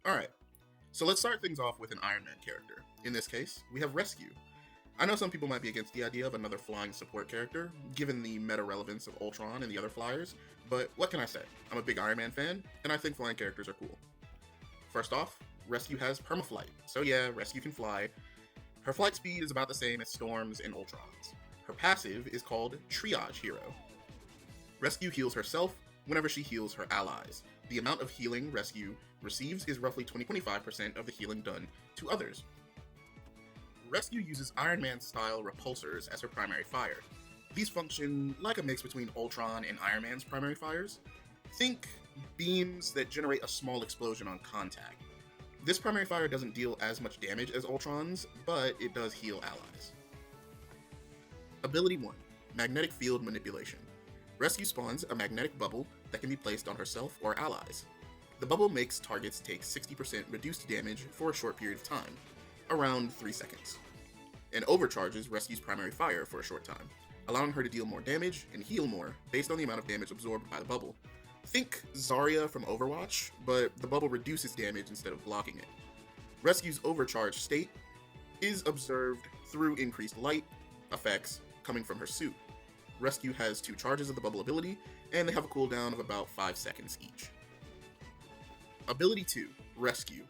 Alright, so let's start things off with an Iron Man character. In this case, we have Rescue. I know some people might be against the idea of another flying support character, given the meta relevance of Ultron and the other flyers, but what can I say? I'm a big Iron Man fan, and I think flying characters are cool. First off, Rescue has permaflight, so yeah, Rescue can fly. Her flight speed is about the same as Storm's and Ultron's. Her passive is called Triage Hero. Rescue heals herself whenever she heals her allies. The amount of healing Rescue receives is roughly 20-25% of the healing done to others. Rescue uses Iron Man-style repulsors as her primary fire. These function like a mix between Ultron and Iron Man's primary fires. Think beams that generate a small explosion on contact. This primary fire doesn't deal as much damage as Ultron's, but it does heal allies. Ability 1. Magnetic Field Manipulation. Rescue spawns a magnetic bubble that can be placed on herself or allies. The bubble makes targets take 60% reduced damage for a short period of time, around 3 seconds, and overcharges Rescue's primary fire for a short time, allowing her to deal more damage and heal more based on the amount of damage absorbed by the bubble. Think Zarya from Overwatch, but the bubble reduces damage instead of blocking it. Rescue's overcharged state is observed through increased light effects coming from her suit. Rescue has 2 charges of the bubble ability, and they have a cooldown of about 5 seconds each. Ability 2, Rescue.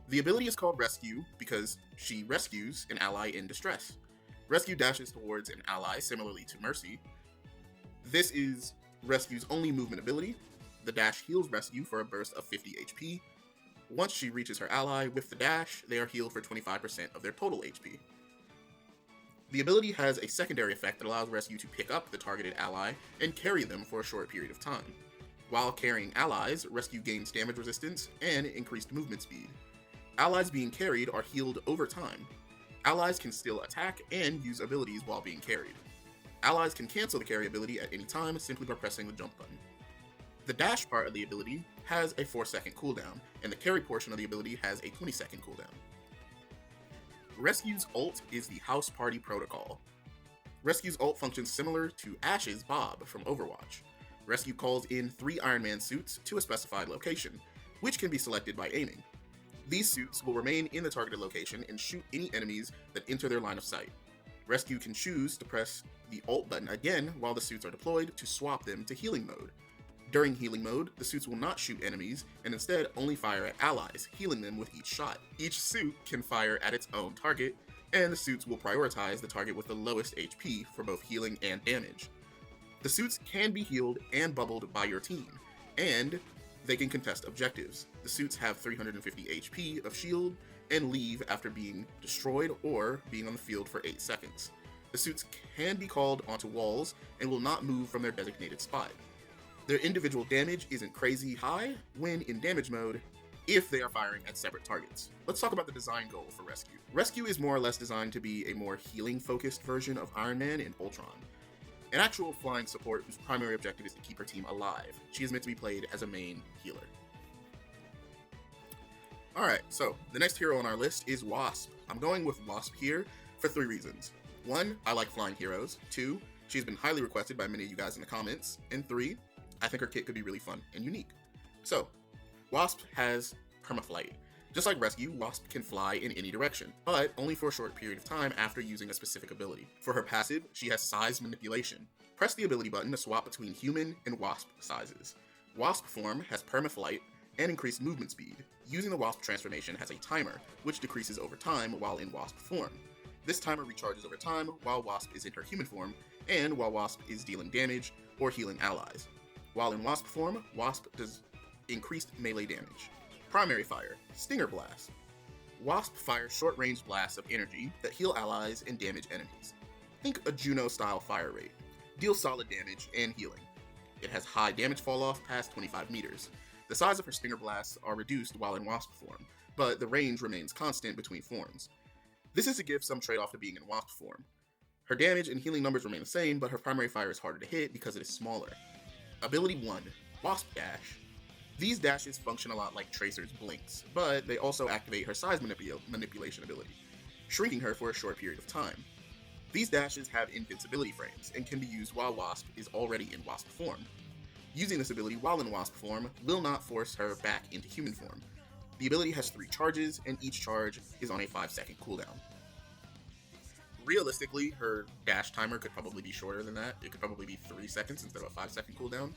The ability is called Rescue because she rescues an ally in distress. Rescue dashes towards an ally similarly to Mercy. This is Rescue's only movement ability. The dash heals Rescue for a burst of 50 HP. Once she reaches her ally with the dash, they are healed for 25% of their total HP. The ability has a secondary effect that allows Rescue to pick up the targeted ally and carry them for a short period of time. While carrying allies, Rescue gains damage resistance and increased movement speed. Allies being carried are healed over time. Allies can still attack and use abilities while being carried. Allies can cancel the carry ability at any time simply by pressing the jump button. The dash part of the ability has a 4-second cooldown, and the carry portion of the ability has a 20-second cooldown. Rescue's ult is the House Party Protocol. Rescue's ult functions similar to Ashe's Bob from Overwatch. Rescue calls in 3 Iron Man suits to a specified location, which can be selected by aiming. These suits will remain in the targeted location and shoot any enemies that enter their line of sight. Rescue can choose to press the ult button again while the suits are deployed to swap them to healing mode. During healing mode, the suits will not shoot enemies and instead only fire at allies, healing them with each shot. Each suit can fire at its own target, and the suits will prioritize the target with the lowest HP for both healing and damage. The suits can be healed and bubbled by your team, and they can contest objectives. The suits have 350 HP of shield and leave after being destroyed or being on the field for 8 seconds. The suits can be called onto walls and will not move from their designated spot. Their individual damage isn't crazy high when in damage mode if they are firing at separate targets. Let's talk about the design goal for Rescue. Rescue is more or less designed to be a more healing-focused version of Iron Man and Ultron. An actual flying support whose primary objective is to keep her team alive. She is meant to be played as a main healer. Alright, so the next hero on our list is Wasp. I'm going with Wasp here for 3 reasons. 1, I like flying heroes. 2, she's been highly requested by many of you guys in the comments. And 3, I think her kit could be really fun and unique. So, Wasp has permaflight. Just like Rescue, Wasp can fly in any direction, but only for a short period of time after using a specific ability. For her passive, she has size manipulation. Press the ability button to swap between human and Wasp sizes. Wasp form has permaflight and increased movement speed. Using the Wasp transformation has a timer, which decreases over time while in Wasp form. This timer recharges over time while Wasp is in her human form, and while Wasp is dealing damage or healing allies. While in Wasp form, Wasp does increased melee damage. Primary fire, Stinger Blast. Wasp fires short-range blasts of energy that heal allies and damage enemies. Think a Juno-style fire rate. Deals solid damage and healing. It has high damage fall-off past 25 meters. The size of her Stinger Blasts are reduced while in Wasp form, but the range remains constant between forms. This is to give some trade-off to being in Wasp form. Her damage and healing numbers remain the same, but her primary fire is harder to hit because it is smaller. Ability 1, Wasp Dash. These dashes function a lot like Tracer's Blinks, but they also activate her size manipulation ability, shrinking her for a short period of time. These dashes have invincibility frames, and can be used while Wasp is already in Wasp form. Using this ability while in Wasp form will not force her back into human form. The ability has 3 charges, and each charge is on a 5-second cooldown. Realistically, her dash timer could probably be shorter than that. It could probably be 3 seconds instead of a 5-second cooldown,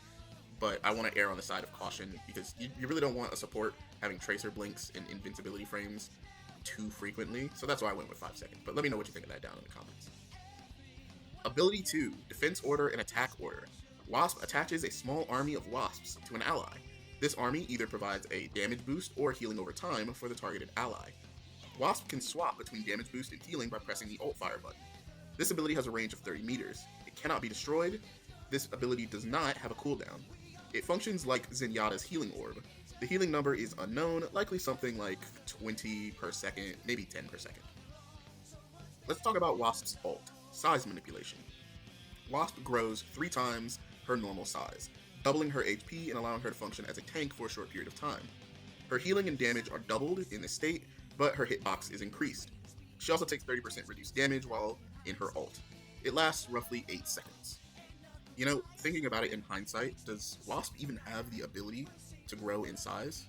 but I want to err on the side of caution because you really don't want a support having tracer blinks and invincibility frames too frequently, so that's why I went with 5 seconds. But let me know what you think of that down in the comments. Ability 2, Defense Order and Attack Order. Wasp attaches a small army of wasps to an ally. This army either provides a damage boost or healing over time for the targeted ally. Wasp can swap between damage boost and healing by pressing the Alt Fire button. This ability has a range of 30 meters. It cannot be destroyed. This ability does not have a cooldown. It functions like Zenyatta's Healing Orb. The healing number is unknown, likely something like 20 per second, maybe 10 per second. Let's talk about Wasp's ult, Size Manipulation. Wasp grows 3 times her normal size, doubling her HP and allowing her to function as a tank for a short period of time. Her healing and damage are doubled in this state, but her hitbox is increased. She also takes 30% reduced damage while in her ult. It lasts roughly 8 seconds. You know, thinking about it in hindsight, does Wasp even have the ability to grow in size?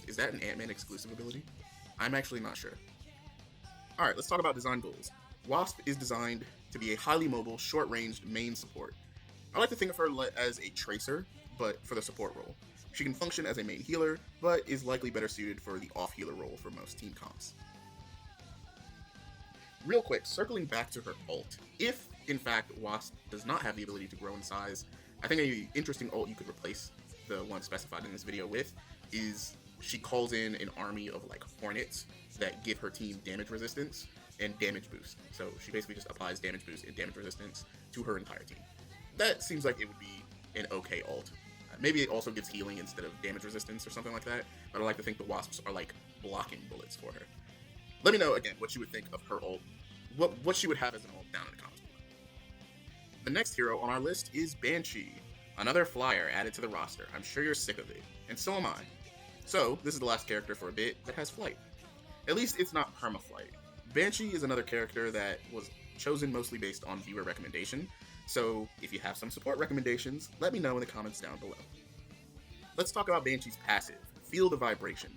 Is that an Ant-Man exclusive ability? I'm actually not sure. Alright, let's talk about design goals. Wasp is designed to be a highly mobile, short-ranged main support. I like to think of her as a tracer, but for the support role. She can function as a main healer, but is likely better suited for the off-healer role for most team comps. Real quick, circling back to her ult, if, in fact, Wasp does not have the ability to grow in size, I think an interesting ult you could replace the one specified in this video with is she calls in an army of, like, hornets that give her team damage resistance and damage boost. So she basically just applies damage boost and damage resistance to her entire team. That seems like it would be an okay ult. Maybe it also gives healing instead of damage resistance or something like that, but I like to think the Wasps are, like, blocking bullets for her. Let me know, again, what you would think of her ult, what she would have as an ult down in the comments below. The next hero on our list is Banshee, another flyer added to the roster. I'm sure you're sick of it, and so am I. So, this is the last character for a bit that has flight. At least it's not perma-flight. Banshee is another character that was chosen mostly based on viewer recommendation, so if you have some support recommendations, let me know in the comments down below. Let's talk about Banshee's passive, Feel the Vibration.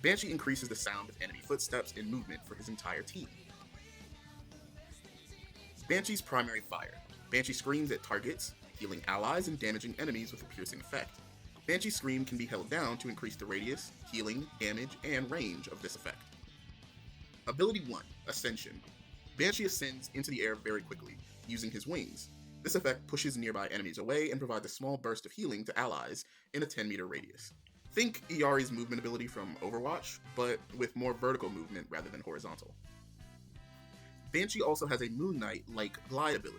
Banshee increases the sound of enemy footsteps and movement for his entire team. Banshee's primary fire. Banshee screams at targets, healing allies and damaging enemies with a piercing effect. Banshee's scream can be held down to increase the radius, healing, damage, and range of this effect. Ability 1, Ascension. Banshee ascends into the air very quickly, using his wings. This effect pushes nearby enemies away and provides a small burst of healing to allies in a 10-meter radius. Think Iari's movement ability from Overwatch, but with more vertical movement rather than horizontal. Banshee also has a Moon Knight-like glide ability.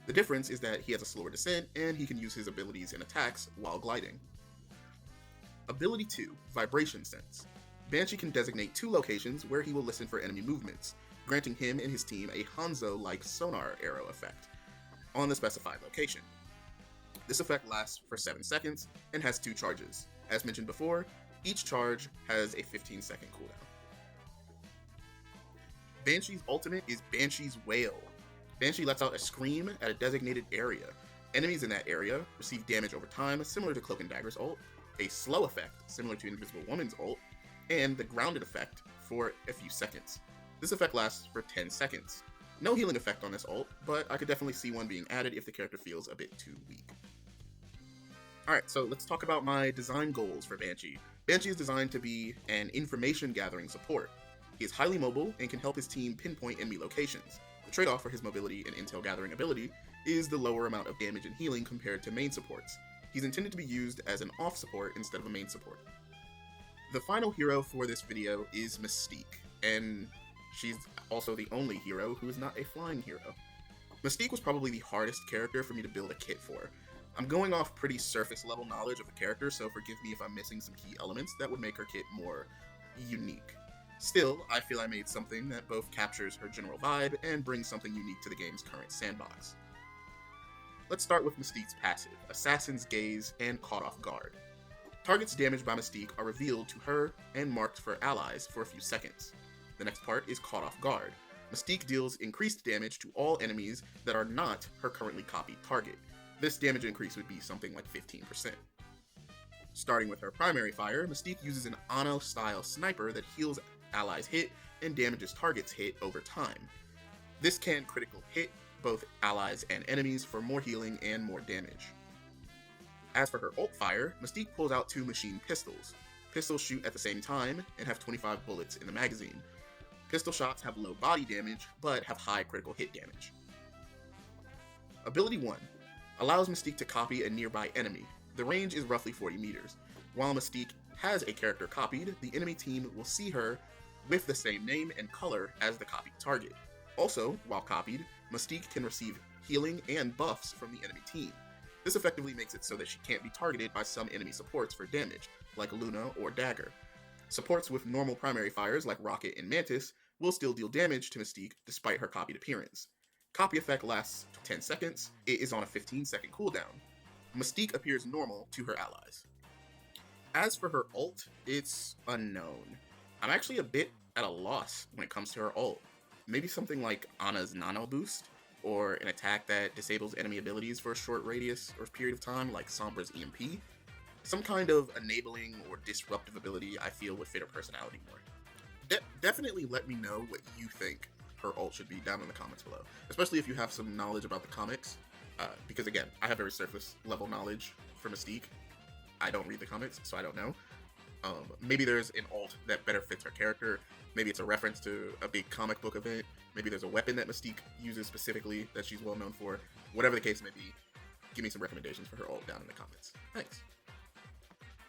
The difference is that he has a slower descent, and he can use his abilities and attacks while gliding. Ability 2, Vibration Sense. Banshee can designate 2 locations where he will listen for enemy movements, granting him and his team a Hanzo-like sonar arrow effect on the specified location. This effect lasts for 7 seconds and has 2 charges. As mentioned before, each charge has a 15-second cooldown. Banshee's ultimate is Banshee's Wail. Banshee lets out a scream at a designated area. Enemies in that area receive damage over time, similar to Cloak and Dagger's ult, a slow effect, similar to Invisible Woman's ult, and the grounded effect for a few seconds. This effect lasts for 10 seconds. No healing effect on this ult, but I could definitely see one being added if the character feels a bit too weak. Alright, so let's talk about my design goals for Banshee. Banshee is designed to be an information gathering support. He is highly mobile and can help his team pinpoint enemy locations. The trade-off for his mobility and intel gathering ability is the lower amount of damage and healing compared to main supports. He's intended to be used as an off support instead of a main support. The final hero for this video is Mystique, and she's also the only hero who is not a flying hero. Mystique was probably the hardest character for me to build a kit for. I'm going off pretty surface level knowledge of the character, so forgive me if I'm missing some key elements that would make her kit more unique. Still, I feel I made something that both captures her general vibe and brings something unique to the game's current sandbox. Let's start with Mystique's passive, Assassin's Gaze and Caught Off Guard. Targets damaged by Mystique are revealed to her and marked for allies for a few seconds. The next part is Caught Off Guard. Mystique deals increased damage to all enemies that are not her currently copied target. This damage increase would be something like 15%. Starting with her primary fire, Mystique uses an Ana-style sniper that heals allies hit and damages targets hit over time. This can critical hit both allies and enemies for more healing and more damage. As for her ult fire, Mystique pulls out 2 machine pistols. Pistols shoot at the same time and have 25 bullets in the magazine. Pistol shots have low body damage, but have high critical hit damage. Ability 1 allows Mystique to copy a nearby enemy. The range is roughly 40 meters. While Mystique has a character copied, the enemy team will see her with the same name and color as the copied target. Also, while copied, Mystique can receive healing and buffs from the enemy team. This effectively makes it so that she can't be targeted by some enemy supports for damage, like Luna or Dagger. Supports with normal primary fires like Rocket and Mantis will still deal damage to Mystique despite her copied appearance. Copy effect lasts 10 seconds, it is on a 15-second cooldown. Mystique appears normal to her allies. As for her ult, it's unknown. I'm actually a bit at a loss when it comes to her ult. Maybe something like Ana's Nano Boost, or an attack that disables enemy abilities for a short radius or period of time like Sombra's EMP. Some kind of enabling or disruptive ability I feel would fit her personality more. Definitely let me know what you think her ult should be down in the comments below, especially if you have some knowledge about the comics, because again, I have very surface level knowledge for Mystique. I don't read the comics, so I don't know. Maybe there's an ult that better fits her character. Maybe it's a reference to a big comic book event. Maybe there's a weapon that Mystique uses specifically that she's well known for. Whatever the case may be, give me some recommendations for her ult down in the comments. Thanks.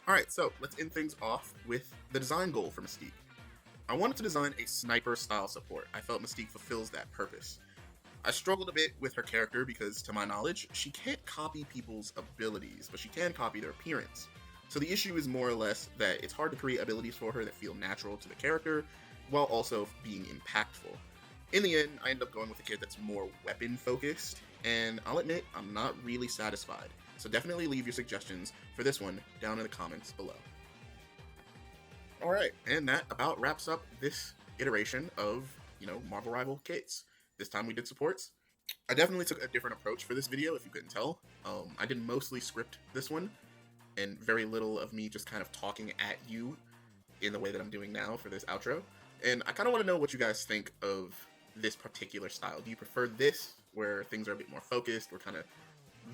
Alright, so let's end things off with the design goal for Mystique. I wanted to design a sniper style support. I felt Mystique fulfills that purpose. I struggled a bit with her character because, to my knowledge, she can't copy people's abilities, but she can copy their appearance. So the issue is more or less that it's hard to create abilities for her that feel natural to the character, while also being impactful. In the end, I ended up going with a kit that's more weapon focused, and I'll admit, I'm not really satisfied. So definitely leave your suggestions for this one down in the comments below. Alright, and that about wraps up this iteration of, Marvel Rival kits. This time we did supports. I definitely took a different approach for this video, if you couldn't tell. I did mostly script this one, and very little of me just kind of talking at you in the way that I'm doing now for this outro. And I kind of want to know what you guys think of this particular style. Do you prefer this, where things are a bit more focused, we're kind of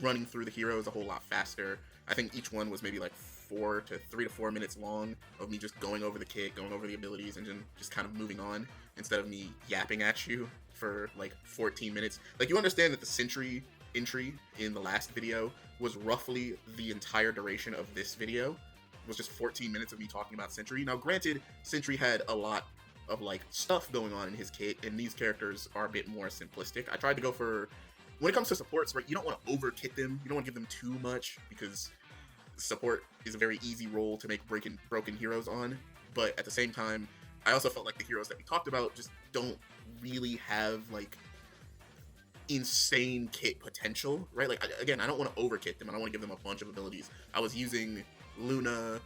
running through the heroes a whole lot faster? I think each one was maybe like 3 to 4 minutes long of me just going over the kit, going over the abilities, and then just kind of moving on, instead of me yapping at you for like 14 minutes. Like, you understand that the Sentry entry in the last video was roughly the entire duration of this video. It was just 14 minutes of me talking about Sentry. Now, granted, Sentry had a lot of like stuff going on in his kit, and these characters are a bit more simplistic. I tried to go for, when it comes to supports, right, you don't want to over kit them, you don't want to give them too much, because support is a very easy role to make broken heroes on, but at the same time, I also felt like the heroes that we talked about just don't really have like insane kit potential, right? Like, again, I don't want to over kit them, I don't want to give them a bunch of abilities. I was using Luna,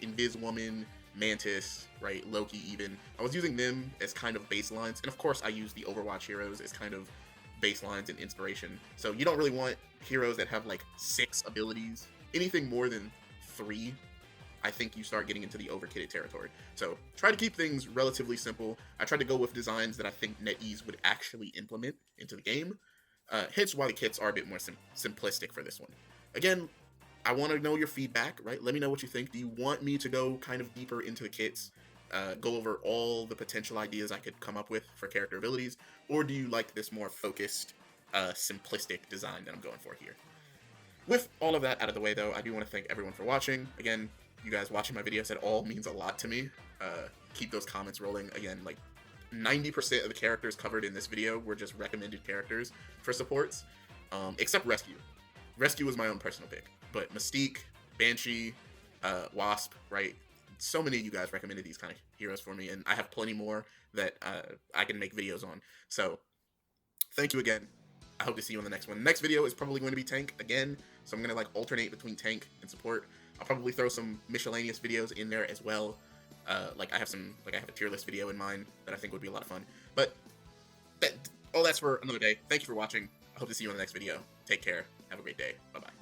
Invis Woman, Mantis, right, Loki even. I was using them as kind of baselines, and of course I use the Overwatch heroes as kind of baselines and inspiration. So you don't really want heroes that have like 6 abilities. Anything more than 3, I think you start getting into the overkitted territory. So try to keep things relatively simple. I tried to go with designs that I think NetEase would actually implement into the game. Hence why the kits are a bit more simplistic for this one. Again, I want to know your feedback, right? Let me know what you think. Do you want me to go kind of deeper into the kits, go over all the potential ideas I could come up with for character abilities, or do you like this more focused, simplistic design that I'm going for here? With all of that out of the way, though, I do want to thank everyone for watching. Again, you guys watching my videos at all means a lot to me. Keep those comments rolling. Again, like 90% of the characters covered in this video were just recommended characters for supports, except Rescue. Rescue was my own personal pick, but Mystique, Banshee, Wasp, right? So many of you guys recommended these kind of heroes for me, and I have plenty more that I can make videos on. So thank you again. I hope to see you on the next one. The next video is probably going to be tank again, so I'm going to like alternate between tank and support. I'll probably throw some miscellaneous videos in there as well. I have a tier list video in mind that I think would be a lot of fun. But all that's for another day. Thank you for watching. I hope to see you on the next video. Take care. Have a great day. Bye-bye.